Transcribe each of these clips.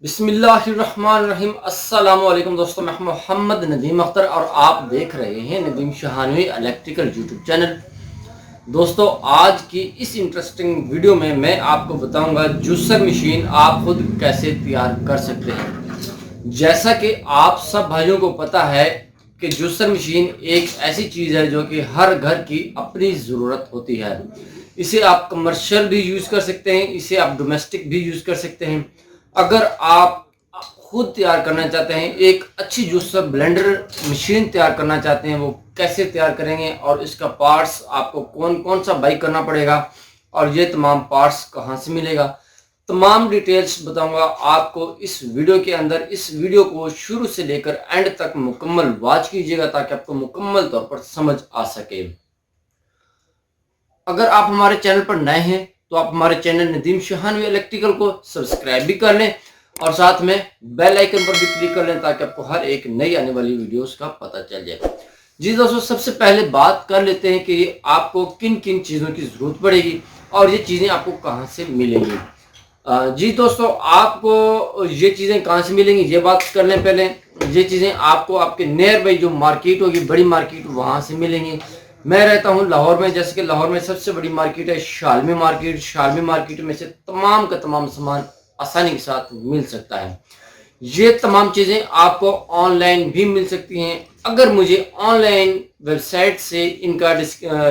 बिस्मिल्लाहिर्रहमानिर्रहीम। अस्सलाम वालेकुम दोस्तों, मैं मोहम्मद नदीम अख्तर और आप देख रहे हैं नदीम शहानवी इलेक्ट्रिकल यूट्यूब चैनल। दोस्तों, आज की इस इंटरेस्टिंग वीडियो में मैं आपको बताऊंगा जूसर मशीन आप खुद कैसे तैयार कर सकते हैं। जैसा कि आप सब भाइयों को पता है कि जूसर मशीन एक ऐसी चीज़ है जो कि हर घर की अपनी ज़रूरत होती है। इसे आप कमर्शियल भी यूज़ कर सकते हैं, इसे आप डोमेस्टिक भी यूज़ कर सकते हैं। अगर आप खुद तैयार करना चाहते हैं, एक अच्छी जूसर ब्लेंडर मशीन तैयार करना चाहते हैं, वो कैसे तैयार करेंगे और इसका पार्ट्स आपको कौन कौन सा बाई करना पड़ेगा और ये तमाम पार्ट्स कहाँ से मिलेगा, तमाम डिटेल्स बताऊंगा आपको इस वीडियो के अंदर। इस वीडियो को शुरू से लेकर एंड तक मुकम्मल वॉच कीजिएगा ताकि आपको मुकम्मल तौर पर समझ आ सके। अगर आप हमारे चैनल पर नए हैं तो आप हमारे चैनल नदीम शहानवी इलेक्ट्रिकल को सब्सक्राइब भी कर लें और साथ में बेल आइकन पर भी क्लिक कर लें ताकि आपको हर एक नई आने वाली वीडियोस का पता चल जाए। जी दोस्तों, सबसे पहले बात कर लेते हैं कि आपको किन किन चीज़ों की ज़रूरत पड़ेगी और ये चीज़ें आपको कहाँ से मिलेंगी। जी दोस्तों, आपको ये चीज़ें कहाँ से मिलेंगी ये बात कर लें पहले। ये चीज़ें आपको आपके नियर बाई जो मार्केट होगी, बड़ी मार्केट, वहाँ से मिलेंगी। मैं रहता हूँ लाहौर में, जैसे कि लाहौर में सबसे बड़ी मार्केट है शालमी मार्केट। शालमी मार्केट में से तमाम का तमाम सामान आसानी के साथ मिल सकता है। ये तमाम चीज़ें आपको ऑनलाइन भी मिल सकती हैं। अगर मुझे ऑनलाइन वेबसाइट से इनका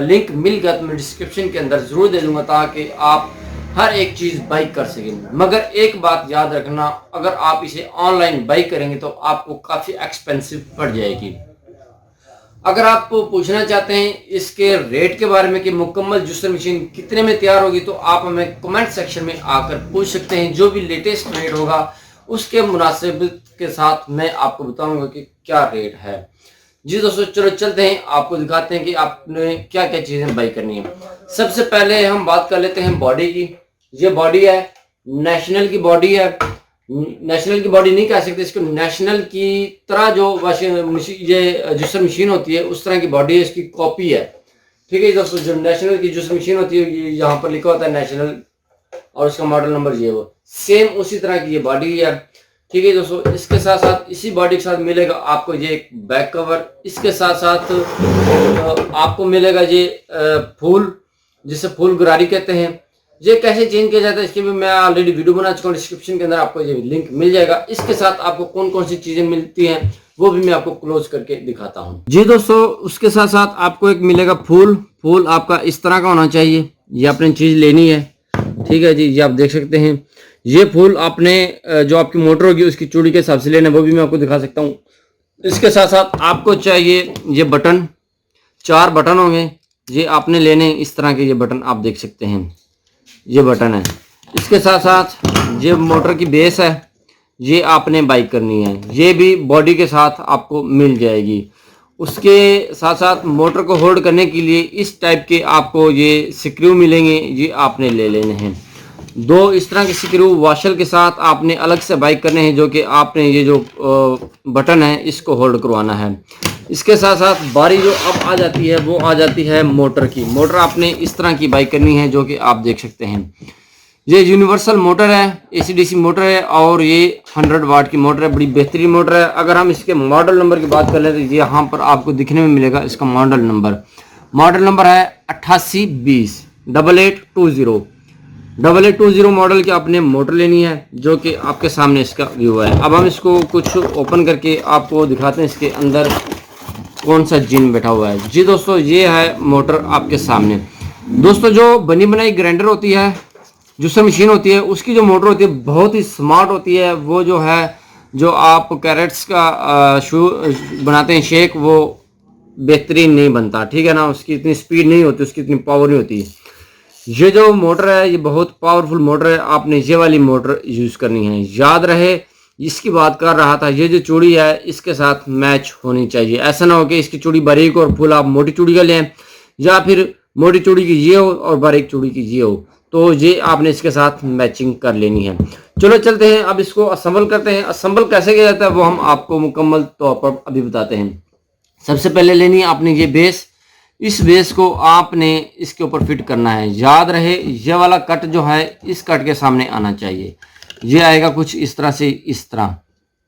लिंक मिल गया तो मैं डिस्क्रिप्शन के अंदर ज़रूर दे दूँगा ताकि आप हर एक चीज़ बाई कर सकें। मगर एक बात याद रखना, अगर आप इसे ऑनलाइन बाई करेंगे तो आपको काफ़ी एक्सपेंसिव पड़ जाएगी। अगर आप पूछना चाहते हैं इसके रेट के बारे में कि मुकम्मल जूसर मशीन कितने में तैयार होगी तो आप हमें कमेंट सेक्शन में आकर पूछ सकते हैं। जो भी लेटेस्ट रेट होगा उसके मुनासिब के साथ मैं आपको बताऊंगा कि क्या रेट है। जी दोस्तों, चलो चलते हैं, आपको दिखाते हैं कि आपने क्या क्या चीज़ें बाई करनी है। सबसे पहले हम बात कर लेते हैं बॉडी की। ये बॉडी है, नेशनल की बॉडी है। नेशनल की बॉडी नहीं कह सकते इसको, नेशनल की तरह जो वॉशिंग मशीन, ये जूसर मशीन होती है उस तरह की बॉडी है, इसकी कॉपी है। ठीक है दोस्तों, जो नेशनल की जूसर मशीन होती है ये यहाँ पर लिखा होता है नेशनल और उसका मॉडल नंबर ये वो सेम उसी तरह की ये बॉडी है। ठीक है दोस्तों, इसके साथ साथ इसी बॉडी के साथ मिलेगा आपको ये एक बैक कवर। इसके साथ साथ आपको मिलेगा ये फूल, जिसे फूल गरारी कहते हैं। ये कैसे चेंज किया जाता है इसकी भी मैं ऑलरेडी वीडियो बना चुका हूँ, डिस्क्रिप्शन के अंदर आपको ये लिंक मिल जाएगा। इसके साथ आपको कौन कौन सी चीजें मिलती हैं वो भी मैं आपको क्लोज करके दिखाता हूँ। जी दोस्तों, उसके साथ साथ आपको एक मिलेगा फूल। फूल आपका इस तरह का होना चाहिए, ये आपने चीज लेनी है। ठीक है जी, ये आप देख सकते हैं। ये फूल आपने जो आपकी मोटर होगी उसकी चूड़ी के हिसाब से लेना है, वो भी मैं आपको दिखा सकता हूँ। इसके साथ साथ आपको चाहिए ये बटन, 4 बटन होंगे, ये आपने लेने इस तरह के। ये बटन आप देख सकते हैं, ये बटन है। इसके साथ साथ ये मोटर की बेस है, ये आपने बाई करनी है, ये भी बॉडी के साथ आपको मिल जाएगी। उसके साथ साथ मोटर को होल्ड करने के लिए इस टाइप के आपको ये स्क्रू मिलेंगे, ये आपने ले लेने हैं। 2 इस तरह के स्क्रू वॉशर के साथ आपने अलग से बाई करने हैं, जो कि आपने ये जो बटन है इसको होल्ड करवाना है। इसके साथ साथ बारी जो अब आ जाती है वो आ जाती है मोटर की। मोटर आपने इस तरह की बाई करनी है, जो कि आप देख सकते हैं। ये यूनिवर्सल मोटर है, AC/DC मोटर है और ये 100 वाट की मोटर है, बड़ी बेहतरीन मोटर है। अगर हम इसके मॉडल नंबर की बात कर लें तो ये यहाँ पर आपको दिखने में मिलेगा इसका मॉडल नंबर। मॉडल नंबर है 8820 8820 8820 मॉडल की आपने मोटर लेनी है, जो कि आपके सामने इसका व्यू है। अब हम इसको कुछ ओपन करके आपको दिखाते हैं इसके अंदर कौन सा जिन बैठा हुआ है। जी दोस्तों, ये है मोटर आपके सामने। दोस्तों, जो बनी बनाई ग्राइंडर होती है, जूसर मशीन होती है, उसकी जो मोटर होती है बहुत ही स्मार्ट होती है। वो जो है, जो आप कैरेट्स का शू बनाते हैं शेक, वो बेहतरीन नहीं बनता। ठीक है ना, उसकी इतनी स्पीड नहीं होती, उसकी इतनी पावर नहीं होती। ये जो मोटर है ये बहुत पावरफुल मोटर है, आपने ये वाली मोटर यूज़ करनी है। याद रहे, इसकी बात कर रहा था, ये जो चूड़ी है इसके साथ मैच होनी चाहिए। ऐसा ना हो कि इसकी चूड़ी बारीक और फुल आप मोटी चूड़ी का लें, या फिर मोटी चूड़ी की ये हो और बारीक चूड़ी की ये हो, तो ये आपने इसके साथ मैचिंग कर लेनी है। चलो चलते हैं, अब इसको असेंबल करते हैं। असेंबल कैसे किया जाता है वो हम आपको मुकम्मल तौर पर अभी बताते हैं। सबसे पहले लेनी है आपने ये बेस। इस बेस को आपने इसके ऊपर फिट करना है। याद रहे, ये वाला कट जो है इस कट के सामने आना चाहिए। ये आएगा कुछ इस तरह से, इस तरह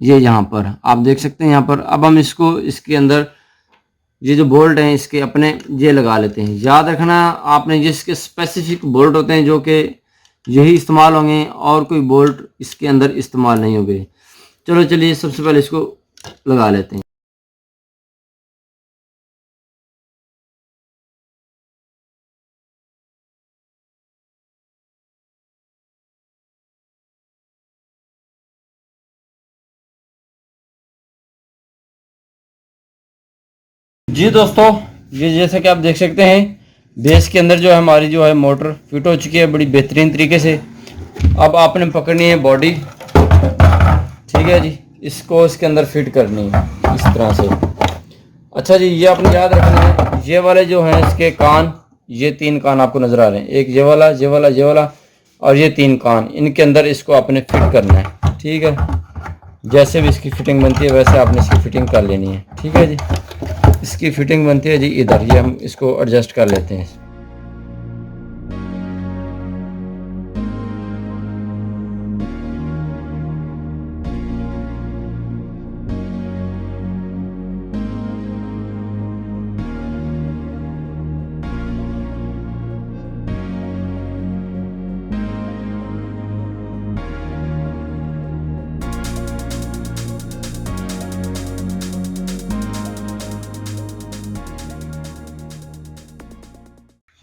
ये यहाँ पर आप देख सकते हैं यहाँ पर। अब हम इसको इसके अंदर ये जो बोल्ट हैं इसके अपने ये लगा लेते हैं। याद रखना आपने जिसके स्पेसिफिक बोल्ट होते हैं जो कि यही इस्तेमाल होंगे और कोई बोल्ट इसके अंदर इस्तेमाल नहीं होंगे। चलो चलिए सबसे पहले इसको लगा लेते हैं। जी दोस्तों, ये जैसे कि आप देख सकते हैं बेस के अंदर जो है हमारी जो है मोटर फिट हो चुकी है बड़ी बेहतरीन तरीके से। अब आपने पकड़नी है बॉडी, ठीक है जी, इसको इसके अंदर फिट करनी है इस तरह से। अच्छा जी, ये आपने याद रखना है ये वाले जो हैं इसके कान, ये 3 कान आपको नज़र आ रहे हैं, एक ये वाला, ये वाला, ये वाला और ये 3 कान, इनके अंदर इसको आपने फिट करना है। ठीक है, जैसे भी इसकी फिटिंग बनती है वैसे आपने इसकी फिटिंग कर लेनी है। ठीक है जी, इसकी फिटिंग बनती है जी इधर, ये हम इसको एडजस्ट कर लेते हैं।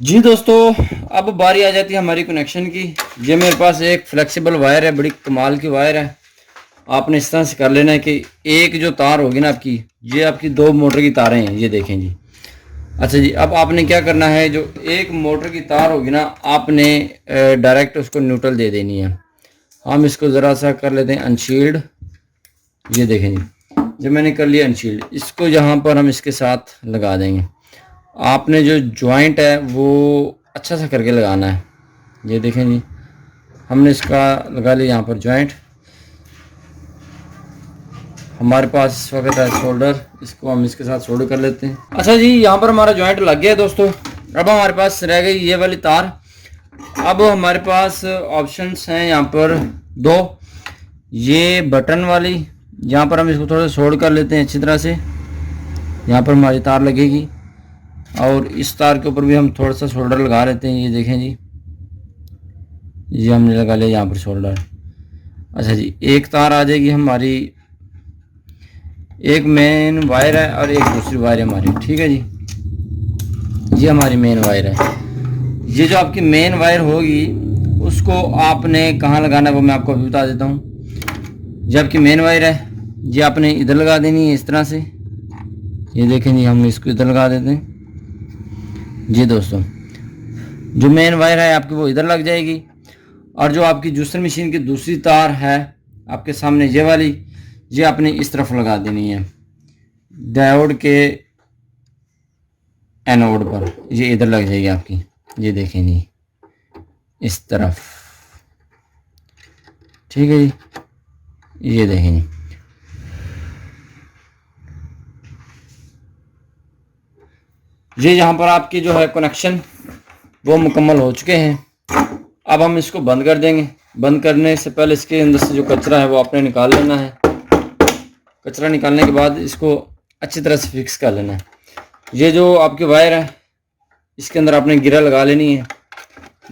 जी दोस्तों, अब बारी आ जाती है हमारी कनेक्शन की। ये मेरे पास एक फ्लेक्सिबल वायर है, बड़ी कमाल की वायर है। आपने इस तरह से कर लेना है कि एक जो तार होगी ना आपकी, ये आपकी 2 मोटर की तारें हैं, ये देखें जी। अच्छा जी, अब आपने क्या करना है, जो एक मोटर की तार होगी ना आपने डायरेक्ट उसको न्यूट्रल दे देनी है। हम इसको ज़रा सा कर लेते हैं अनशील्ड, ये देखें जी, जब मैंने कर लिया अनशील्ड, इसको यहाँ पर हम इसके साथ लगा देंगे। आपने जो जॉइंट है वो अच्छा सा करके लगाना है। ये देखें जी, हमने इसका लगा लिया यहाँ पर जॉइंट। हमारे पास इस वक्त है शोल्डर, इसको हम इसके साथ शोल्डर कर लेते हैं। अच्छा जी, यहाँ पर हमारा जॉइंट लग गया है दोस्तों। अब हमारे पास रह गई ये वाली तार। अब हमारे पास ऑप्शंस हैं यहाँ पर 2, ये बटन वाली, यहाँ पर हम इसको थोड़ा सा शोल्डर कर लेते हैं अच्छी तरह से। यहाँ पर हमारी तार लगेगी और इस तार के ऊपर भी हम थोड़ा सा शोल्डर लगा लेते हैं। ये देखें जी, ये हमने लगा लिया यहाँ पर शोल्डर। अच्छा जी, एक तार आ जाएगी हमारी, एक मेन वायर है और एक दूसरी वायर है हमारी। ठीक है जी, ये हमारी मेन वायर है। ये जो आपकी मेन वायर होगी उसको आपने कहाँ लगाना है वो मैं आपको अभी बता देता हूँ। ये आपकी मेन वायर है, ये आपने इधर लगा देनी है इस तरह से। ये देखें जी, हम इसको इधर लगा देते हैं। जी दोस्तों, जो मेन वायर है आपकी वो इधर लग जाएगी और जो आपकी जूसर मशीन की दूसरी तार है आपके सामने ये वाली, ये आपने इस तरफ लगा देनी है डायोड के एनोड पर। ये इधर लग जाएगी आपकी, ये देखें जी इस तरफ। ठीक है जी, ये देखें जी, ये यहाँ पर आपकी जो है कनेक्शन वो मुकम्मल हो चुके हैं। अब हम इसको बंद कर देंगे। बंद करने से पहले इसके अंदर से जो कचरा है वो आपने निकाल लेना है। कचरा निकालने के बाद इसको अच्छी तरह से फिक्स कर लेना है। ये जो आपकी वायर है इसके अंदर आपने गिरा लगा लेनी है।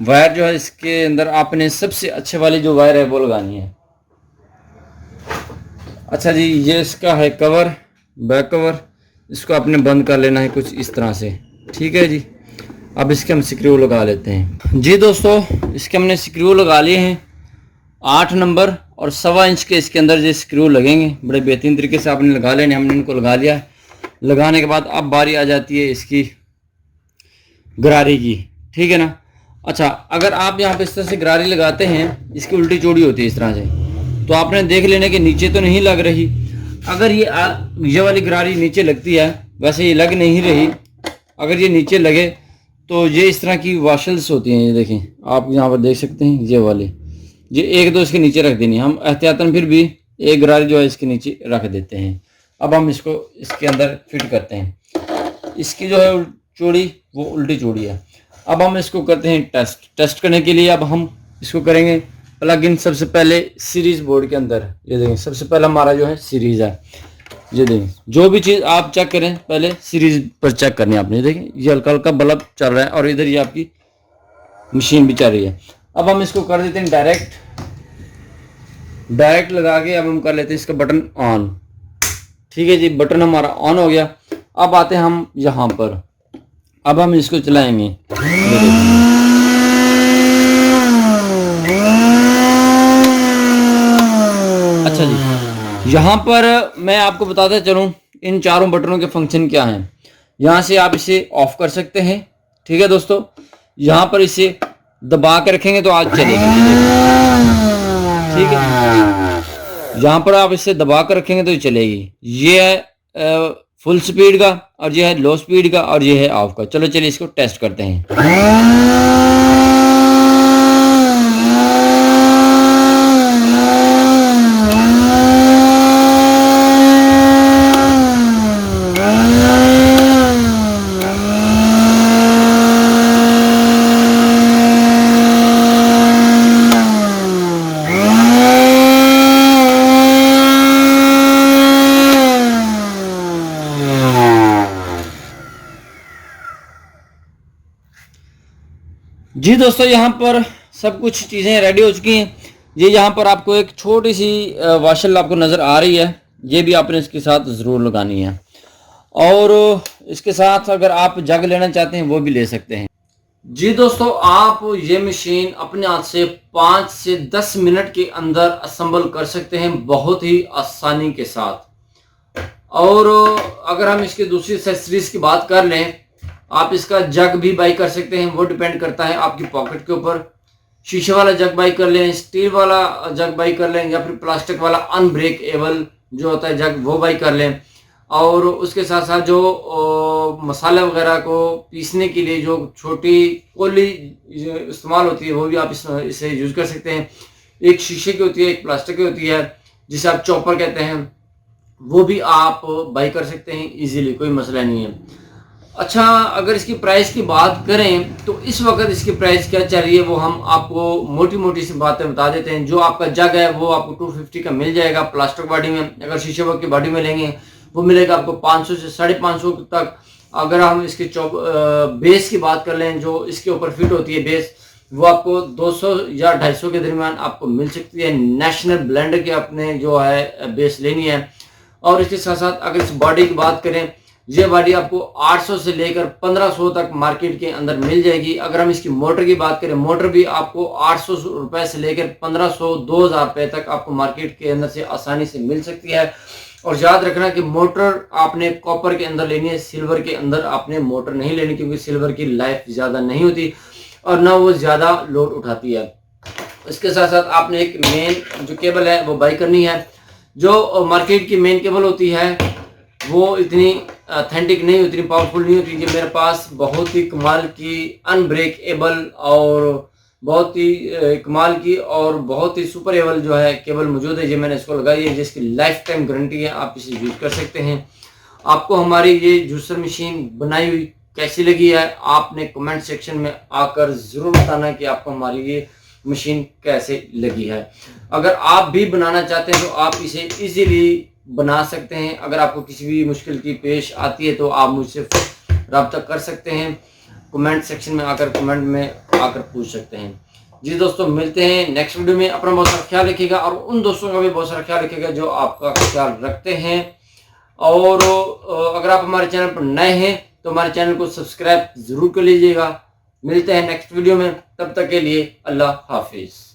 वायर जो है इसके अंदर आपने सबसे अच्छे वाली जो वायर है वो लगानी है। अच्छा जी, ये इसका है कवर, बैक कवर, इसको आपने बंद कर लेना है कुछ इस तरह से। ठीक है जी, अब इसके हम स्क्रू लगा लेते हैं। जी दोस्तों, इसके हमने स्क्रू लगा लिए हैं 8 नंबर और 1.25 इंच के इसके अंदर जो स्क्रू लगेंगे। बड़े बेहतरीन तरीके से आपने लगा लेने, हमने इनको लगा लिया। लगाने के बाद अब बारी आ जाती है इसकी गरारी की। ठीक है ना। अच्छा, अगर आप यहाँ पे इस तरह से गरारी लगाते हैं, इसकी उल्टी चौड़ी होती है इस तरह से, तो आपने देख लेना कि नीचे तो नहीं लग रही। अगर ये वाली गरारी नीचे लगती है, वैसे ये लग नहीं रही, अगर ये नीचे लगे तो ये इस तरह की वाशल्स होती हैं। ये देखें, आप यहाँ पर देख सकते हैं ये वाली, ये 1-2 इसके नीचे रख देनी। हम एहतियातन फिर भी एक गरारी जो है इसके नीचे रख देते हैं। अब हम इसको इसके अंदर फिट करते हैं। इसकी जो है चौड़ी वो उल्टी चौड़ी है। अब हम इसको करते हैं टेस्ट। टेस्ट करने के लिए अब हम इसको करेंगे प्लग इन सबसे पहले सीरीज बोर्ड के अंदर, ये देखें सबसे पहला हमारा जो है सीरीज है। ये देखें, जो भी चीज़ आप चेक करें पहले सीरीज पर चेक करनी है आपने। ये देखें ये हल्का हल्का बल्ब चल रहा है और इधर ये आपकी मशीन भी चल रही है। अब हम इसको कर देते हैं डायरेक्ट लगा के अब हम कर लेते हैं इसका बटन ऑन। ठीक है जी, बटन हमारा ऑन हो गया। अब आते हैं हम यहाँ पर, अब हम इसको चलाएंगे। अच्छा जी, यहाँ पर मैं आपको बताता चलूँ इन चारों बटनों के फंक्शन क्या हैं। यहाँ से आप इसे ऑफ कर सकते हैं। ठीक है दोस्तों, यहाँ पर इसे दबा के रखेंगे तो आज चलेगी। ठीक है, यहाँ पर आप इसे दबा कर रखेंगे तो ये चलेगी। ये है फुल स्पीड का और ये है लो स्पीड का और ये है ऑफ का। चलो चलिए इसको टेस्ट करते हैं। जी दोस्तों, यहाँ पर सब कुछ चीज़ें रेडी हो चुकी हैं। ये यहाँ पर आपको एक छोटी सी वाशल आपको नज़र आ रही है, ये भी आपने इसके साथ ज़रूर लगानी है। और इसके साथ अगर आप जग लेना चाहते हैं वो भी ले सकते हैं। जी दोस्तों, आप ये मशीन अपने हाथ से 5 से 10 मिनट के अंदर असेंबल कर सकते हैं बहुत ही आसानी के साथ। और अगर हम इसकी दूसरी एक्सेसरीज की बात कर लें, आप इसका जग भी बाई कर सकते हैं, वो डिपेंड करता है आपकी पॉकेट के ऊपर। शीशे वाला जग बाई कर लें, स्टील वाला जग बाई कर लें, या फिर प्लास्टिक वाला अनब्रेकेबल जो होता है जग वो बाई कर लें। और उसके साथ साथ जो मसाले वगैरह को पीसने के लिए जो छोटी कोली इस्तेमाल होती है वो भी आप इसे यूज़ कर सकते हैं। एक शीशे की होती है, एक प्लास्टिक की होती है जिसे आप चॉपर कहते हैं, वो भी आप बाई कर सकते हैं इजीली, कोई मसला नहीं है। अच्छा, अगर इसकी प्राइस की बात करें तो इस वक्त इसकी प्राइस क्या चल रही है वो हम आपको मोटी मोटी सी बातें बता देते हैं। जो आपका जग है वो आपको 250 का मिल जाएगा प्लास्टिक बॉडी में। अगर शीशे वर्क की बॉडी में लेंगे वो मिलेगा आपको 500 से 550 तक। अगर हम इसके बेस की बात कर लें, जो इसके ऊपर फिट होती है बेस, वो आपको 200 या 250 के दरमियान आपको मिल सकती है। नेशनल ब्लेंडर की आपने जो है बेस लेनी है। और इसके साथ साथ अगर इस बॉडी की बात करें, ये बॉडी आपको 800 से लेकर 1500 तक मार्केट के अंदर मिल जाएगी। अगर हम इसकी मोटर की बात करें, मोटर भी आपको 800 रुपए से लेकर 1500 2000 रुपए तक आपको मार्केट के अंदर से आसानी से मिल सकती है। और याद रखना कि मोटर आपने कॉपर के अंदर लेनी है, सिल्वर के अंदर आपने मोटर नहीं लेनी, क्योंकि सिल्वर की लाइफ ज़्यादा नहीं होती और ना वो ज़्यादा लोड उठाती है। इसके साथ साथ आपने एक मेन जो केबल है वो बाई करनी है। जो मार्केट की मेन केबल होती है वो इतनी ऑथेंटिक नहीं, उतनी पावरफुल नहीं होती। कि मेरे पास बहुत ही कमाल की अनब्रेकेबल और बहुत ही कमाल की और बहुत ही सुपरेबल जो है केबल मौजूद है। ये मैंने इसको लगाई है, जिसकी लाइफ टाइम गारंटी है, आप इसे यूज कर सकते हैं। आपको हमारी ये जूसर मशीन बनाई हुई कैसी लगी है आपने कमेंट सेक्शन में आकर ज़रूर बताना कि आपको हमारी ये मशीन कैसे लगी है। अगर आप भी बनाना चाहते हैं तो आप इसे इजीली बना सकते हैं। अगर आपको किसी भी मुश्किल की पेश आती है तो आप मुझसे रब्ता कर सकते हैं, कमेंट सेक्शन में आकर कमेंट में आकर पूछ सकते हैं। जी दोस्तों, मिलते हैं नेक्स्ट वीडियो में। अपना बहुत सारा ख्याल रखिएगा और उन दोस्तों का भी बहुत सारा ख्याल रखिएगा जो आपका ख्याल रखते हैं। और अगर आप हमारे चैनल पर नए हैं तो हमारे चैनल को सब्सक्राइब ज़रूर कर लीजिएगा। मिलते हैं नेक्स्ट वीडियो में, तब तक के लिए अल्लाह हाफिज़।